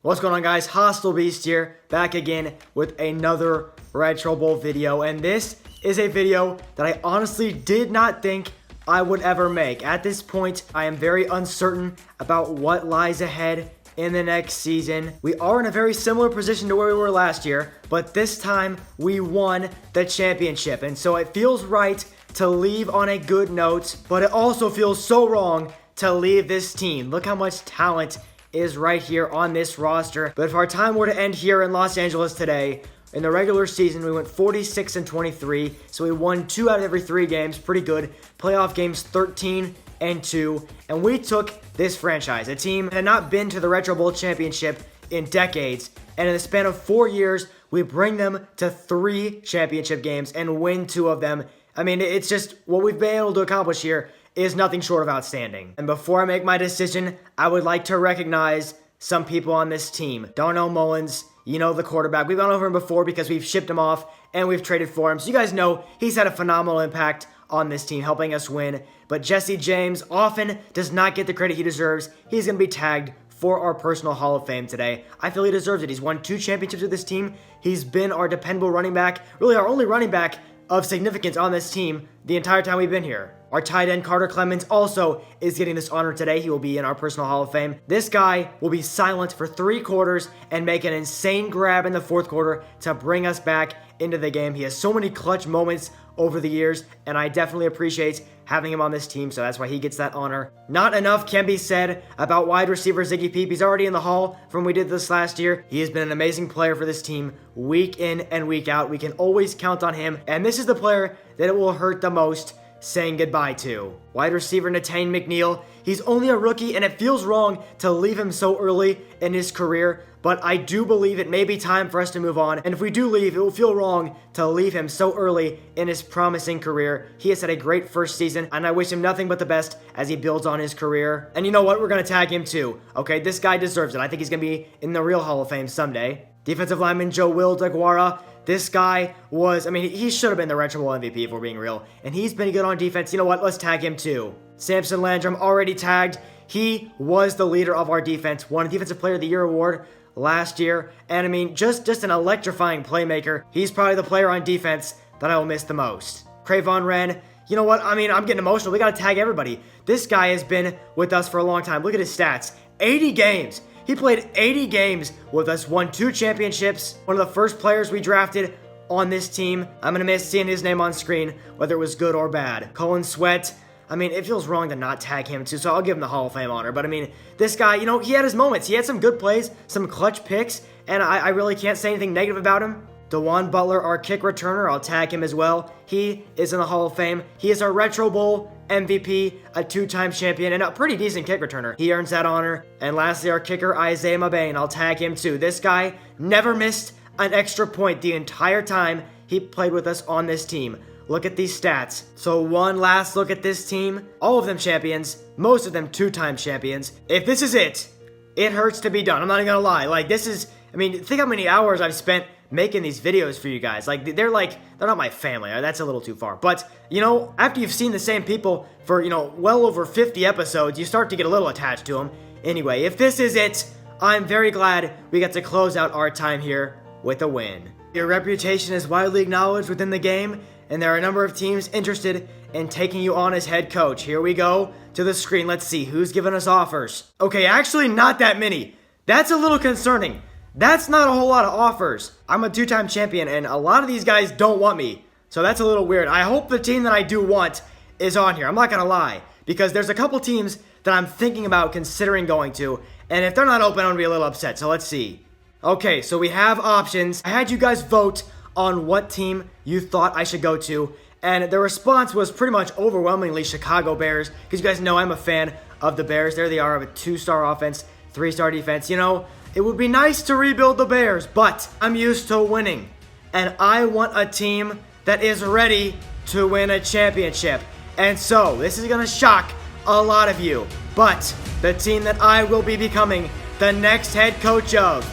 What's going on, guys? HostileBeast here, back again with another Retro Bowl video, and this is a video that I honestly did not think I would ever make. At this point, I am very uncertain about what lies ahead in the next season. We are in a very similar position to where we were last year, but this time we won the championship, and so it feels right to leave on a good note, but it also feels so wrong to leave this team. Look how much talent is right here on this roster. But if our time were to end here in Los Angeles today, in the regular season, we went 46-23, so we won 2 out of every 3 games, pretty good. Playoff games 13-2, and we took this franchise, a team that had not been to the Retro Bowl championship in decades, and in the span of 4 years, we bring them to 3 championship games and win 2 of them. I mean, it's just what we've been able to accomplish here is nothing short of outstanding. And before I make my decision, I would like to recognize some people on this team. Darnell Mullins, you know, the quarterback. We've gone over him before because we've shipped him off and we've traded for him. So you guys know he's had a phenomenal impact on this team, helping us win. But Jesse James often does not get the credit he deserves. He's going to be tagged for our personal Hall of Fame today. I feel he deserves it. He's won 2 championships with this team. He's been our dependable running back, really our only running back of significance on this team the entire time we've been here. Our tight end, Carter Clemens, also is getting this honor today. He will be in our personal Hall of Fame. This guy will be silent for 3 quarters and make an insane grab in the 4th quarter to bring us back into the game. He has so many clutch moments over the years, and I definitely appreciate having him on this team, so that's why he gets that honor. Not enough can be said about wide receiver Ziggy Peep. He's already in the Hall from when we did this last year. He has been an amazing player for this team week in and week out. We can always count on him, and this is the player that it will hurt the most saying goodbye to. Wide receiver Natane McNeil. He's only a rookie, and it feels wrong to leave him so early in his career, but I do believe it may be time for us to move on, and if we do leave, it will feel wrong to leave him so early in his promising career. He has had a great first season, and I wish him nothing but the best as he builds on his career. And you know what? We're going to tag him too. Okay, this guy deserves it. I think he's going to be in the real Hall of Fame someday. Defensive lineman Joe Will DeGuara. This guy was, I mean, he should have been the Retro Bowl MVP if we're being real. And he's been good on defense. You know what? Let's tag him too. Samson Landrum, already tagged. He was the leader of our defense. Won a Defensive Player of the Year award last year. And I mean, just an electrifying playmaker. He's probably the player on defense that I will miss the most. Crayvon Wren. You know what? I mean, I'm getting emotional. We got to tag everybody. This guy has been with us for a long time. Look at his stats. 80 games. He played 80 games with us, won 2 championships, one of the first players we drafted on this team. I'm going to miss seeing his name on screen, whether it was good or bad. Colin Sweat, I mean, it feels wrong to not tag him too, so I'll give him the Hall of Fame honor. But I mean, this guy, you know, he had his moments. He had some good plays, some clutch picks, and I really can't say anything negative about him. DeJuan Butler, our kick returner, I'll tag him as well. He is in the Hall of Fame. He is our Retro Bowl MVP, a 2-time champion, and a pretty decent kick returner. He earns that honor. And lastly, our kicker, Isaiah Mabane, I'll tag him too. This guy never missed an extra point the entire time he played with us on this team. Look at these stats. So one last look at this team. All of them champions, most of them 2-time champions. If this is it, it hurts to be done. I'm not even gonna lie. Like, this is, I mean, think how many hours I've spent making these videos for you guys. Like, they're not my family. That's a little too far. But, you know, after you've seen the same people for, you know, well over 50 episodes, you start to get a little attached to them. Anyway, if this is it, I'm very glad we got to close out our time here with a win. Your reputation is widely acknowledged within the game, and there are a number of teams interested in taking you on as head coach. Here we go to the screen. Let's see who's giving us offers. Okay, actually not that many. That's a little concerning. That's not a whole lot of offers. I'm a 2-time champion, and a lot of these guys don't want me. So that's a little weird. I hope the team that I do want is on here. I'm not going to lie, because there's a couple teams that I'm thinking about considering going to, and if they're not open, I'm going to be a little upset. So let's see. Okay, so we have options. I had you guys vote on what team you thought I should go to, and the response was pretty much overwhelmingly Chicago Bears, because you guys know I'm a fan of the Bears. There they are, with a 2-star offense, 3-star defense. You know, it would be nice to rebuild the Bears, but I'm used to winning, and I want a team that is ready to win a championship. And so, this is going to shock a lot of you, but the team that I will be becoming the next head coach of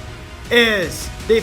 is the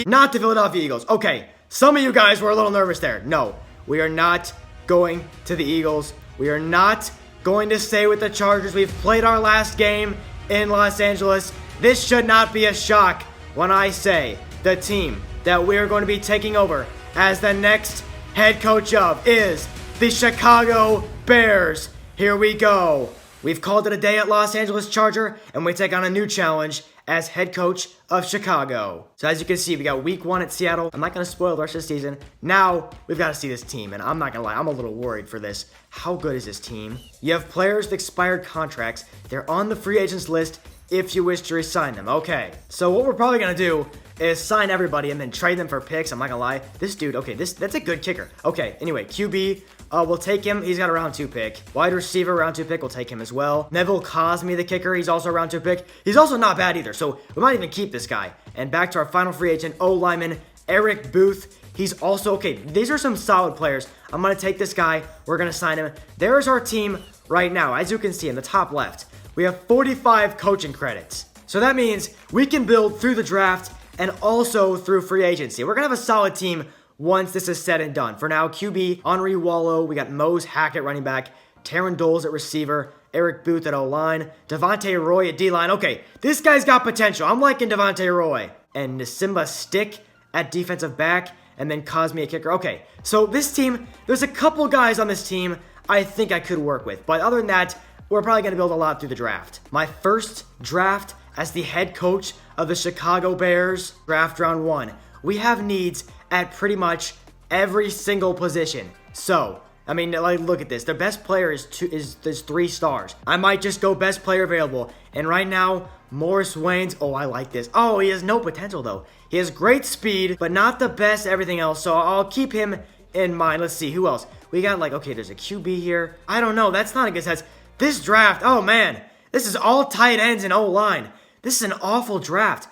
not the Philadelphia Eagles. Okay, some of you guys were a little nervous there. No, we are not going to the Eagles. We are not going to stay with the Chargers. We've played our last game in Los Angeles, this should not be a shock when I say the team that we're going to be taking over as the next head coach of is the Chicago Bears. Here we go. We've called it a day at Los Angeles Charger, and we take on a new challenge as head coach of Chicago. So as you can see, we got week 1 at Seattle. I'm not going to spoil the rest of the season. Now, we've got to see this team, and I'm not going to lie, I'm a little worried for this. How good is this team? You have players with expired contracts. They're on the free agents list if you wish to resign them. Okay, so what we're probably going to do is sign everybody and then trade them for picks. I'm not going to lie. This dude, okay, that's a good kicker. Okay, anyway, QB, we'll take him. He's got a round 2 pick. Wide receiver, round 2 pick. We'll take him as well. Neville Cosme, the kicker. He's also a round 2 pick. He's also not bad either, so we might even keep this guy. And back to our final free agent, O-lineman, Eric Booth. He's also, okay, these are some solid players. I'm going to take this guy. We're going to sign him. There's our team right now. As you can see in the top left, we have 45 coaching credits. So that means we can build through the draft and also through free agency. We're going to have a solid team once this is said and done. For now, QB, Henry Wallow. We got Mose Hackett running back, Taron Doles at receiver, Eric Booth at O-line, Devontae Roy at D-line. Okay, this guy's got potential. I'm liking Devontae Roy. And Nasimba Stick at defensive back, and then Cosme at kicker. Okay, so this team, there's a couple guys on this team I think I could work with. But other than that, we're probably going to build a lot through the draft. My first draft as the head coach of the Chicago Bears, draft round 1. We have needs at pretty much every single position. So, I mean, like, look at this. The best player is 3 stars. I might just go best player available. And right now, Morris Wayne's, oh, I like this. Oh, he has no potential, though. He has great speed, but not the best everything else. So I'll keep him in mind. Let's see, who else? We got, like, okay, there's a QB here. I don't know. That's not a good sense. This draft, oh, man. This is all tight ends and O-line. This is an awful draft.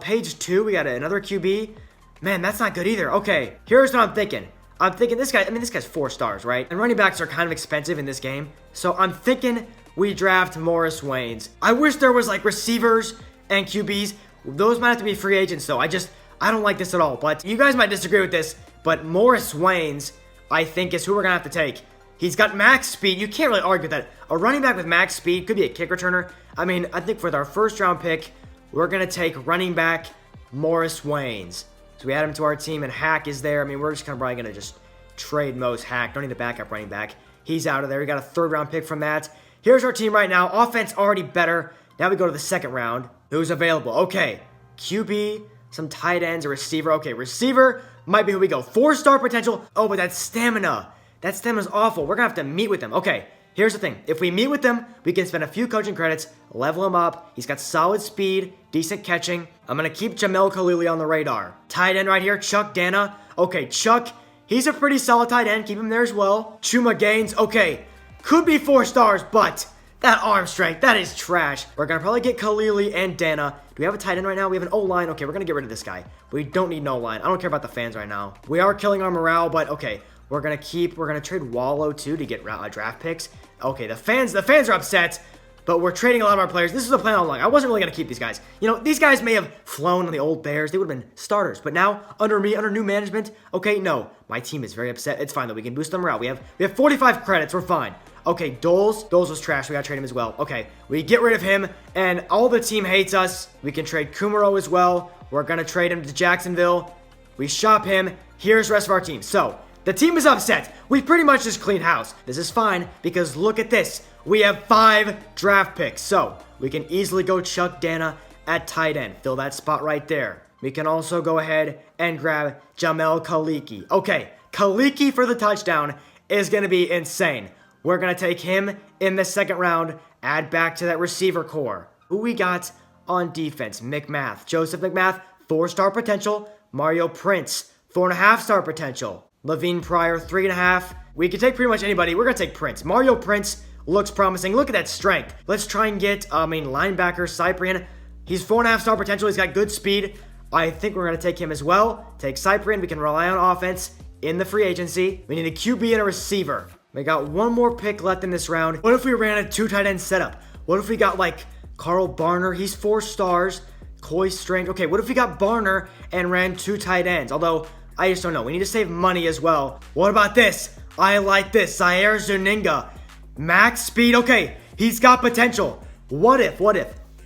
Page 2, we got another QB. Man, that's not good either. Okay, here's what I'm thinking. I'm thinking this guy, I mean, this guy's 4 stars, right? And running backs are kind of expensive in this game. So I'm thinking we draft Morris Waynes. I wish there was like receivers and QBs. Those might have to be free agents though. I don't like this at all. But you guys might disagree with this. But Morris Waynes, I think, is who we're going to have to take. He's got max speed. You can't really argue with that. A running back with max speed could be a kick returner. I mean, I think with our first round pick, we're going to take running back Morris Waynes. So we add him to our team, and Hack is there. I mean, we're just probably going to just trade Mose Hack. Don't need the backup running back. He's out of there. We got a 3rd round pick from that. Here's our team right now. Offense already better. Now we go to the 2nd round. Who's available? Okay. QB, some tight ends, a receiver. Okay, receiver might be who we go. 4-star potential. Oh, but that's stamina. That stamina's awful. We're going to have to meet with him. Okay, here's the thing. If we meet with him, we can spend a few coaching credits, level him up. He's got solid speed, decent catching. I'm going to keep Jamel Khalili on the radar. Tight end right here, Chuck Dana. Okay, Chuck, he's a pretty solid tight end. Keep him there as well. Chuma Gaines, okay, could be 4 stars, but that arm strength, that is trash. We're going to probably get Khalili and Dana. Do we have a tight end right now? We have an O-line. Okay, we're going to get rid of this guy. We don't need no line. I don't care about the fans right now. We are killing our morale, but okay. We're going to trade Wallow too to get draft picks. Okay, the fans are upset, but we're trading a lot of our players. This is the plan all along. I wasn't really going to keep these guys. You know, these guys may have flown on the old Bears. They would have been starters, but now under me, under new management, okay, no. My team is very upset. It's fine though. We can boost them morale. We have 45 credits. We're fine. Okay, Doles was trash. We got to trade him as well. Okay, we get rid of him, and all the team hates us. We can trade Kumaro as well. We're going to trade him to Jacksonville. We shop him. Here's the rest of our team. So, the team is upset. We pretty much just cleaned house. This is fine because look at this. We have 5 draft picks. So we can easily go Chuck Dana at tight end. Fill that spot right there. We can also go ahead and grab Jamel Kaliki. Okay, Kaliki for the touchdown is going to be insane. We're going to take him in the 2nd round. Add back to that receiver core. Who we got on defense? McMath. Joseph McMath, 4-star potential. Mario Prince, 4.5-star potential. Levine Pryor, 3.5. We can take pretty much anybody. We're going to take Prince. Mario Prince looks promising. Look at that strength. Let's try and get, linebacker Cyprian. He's 4.5-star potential. He's got good speed. I think we're going to take him as well. Take Cyprian. We can rely on offense in the free agency. We need a QB and a receiver. We got 1 more pick left in this round. What if we ran a 2 tight end setup? What if we got, like, Carl Barner? He's 4 stars. Coy Strange. Okay, what if we got Barner and ran 2 tight ends? Although, I just don't know. We need to save money as well. What about this? I like this. Zaire Zuninga. Max speed. Okay, he's got potential. What if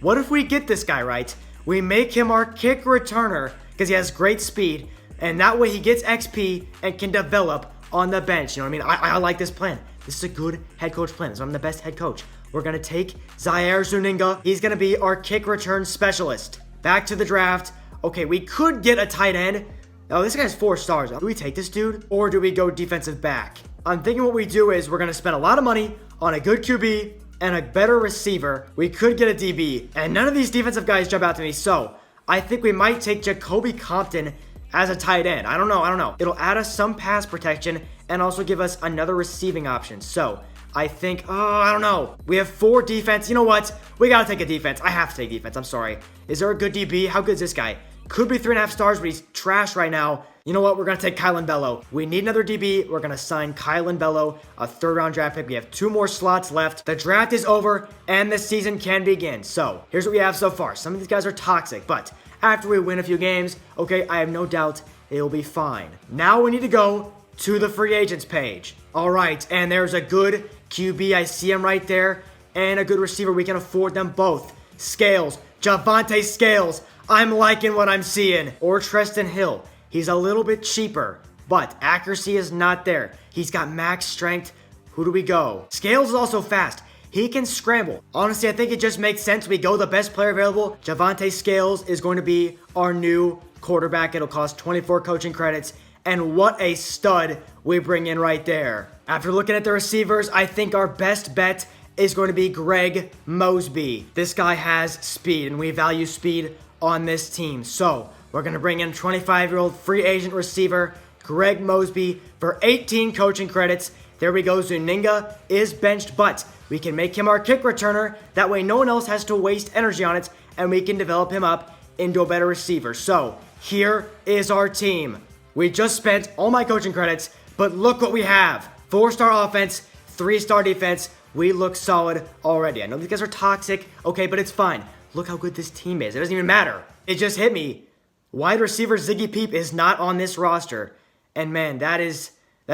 What if we get this guy right? We make him our kick returner because he has great speed, and that way he gets XP and can develop on the bench. You know what I mean? I like this plan. This is a good head coach plan. So I'm the best head coach. We're going to take Zaire Zuninga. He's going to be our kick return specialist. Back to the draft. Okay, we could get a tight end. Oh, this guy has 4 stars. Do we take this dude or do we go defensive back? I'm thinking what we do is we're going to spend a lot of money on a good QB and a better receiver. We could get a DB, and none of these defensive guys jump out to me. So I think we might take Jacoby Compton as a tight end. I don't know. It'll add us some pass protection and also give us another receiving option. So I think, I don't know. We have 4 defense. You know what? We got to take a defense. I have to take defense. I'm sorry. Is there a good DB? How good is this guy? Could be 3.5 stars, but he's trash right now. You know what? We're going to take Kylan Bello. We need another DB. We're going to sign Kylan Bello, a 3rd-round draft pick. We have 2 more slots left. The draft is over, and the season can begin. So here's what we have so far. Some of these guys are toxic, but after we win a few games, okay, I have no doubt it will be fine. Now we need to go to the free agents page. All right, and there's a good QB. I see him right there, and a good receiver. We can afford them both. Scales, Javonte Scales. I'm liking what I'm seeing. Or Treston Hill. He's a little bit cheaper, but accuracy is not there. He's got max strength. Who do we go? Scales is also fast. He can scramble. Honestly, I think it just makes sense. We go the best player available. Javonte Scales is going to be our new quarterback. It'll cost 24 coaching credits. And what a stud we bring in right there. After looking at the receivers, I think our best bet is going to be Greg Mosby. This guy has speed, and we value speed on this team. So we're going to bring in 25-year-old free agent receiver Greg Mosby for 18 coaching credits. There we go. Zuninga is benched, but we can make him our kick returner. That way no one else has to waste energy on it, and we can develop him up into a better receiver. So here is our team. We just spent all my coaching credits, but look what we have. 4-star offense, 3-star defense. We look solid already. I know these guys are toxic, okay, but it's fine. Look how good this team is. It doesn't even matter. It just hit me. Wide receiver Ziggy Peep is not on this roster. And man, that is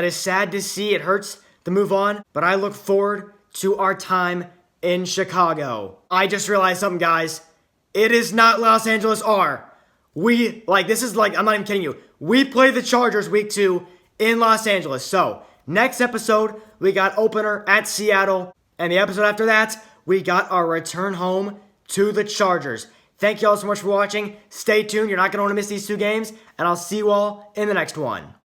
sad to see. It hurts to move on, but I look forward to our time in Chicago. I just realized something, guys. It is not Los Angeles R. I'm not even kidding you. We play the Chargers week 2 in Los Angeles. So, next episode, we got opener at Seattle. And the episode after that, we got our return home to the Chargers. Thank you all so much for watching. Stay tuned. You're not going to want to miss these 2 games. And I'll see you all in the next one.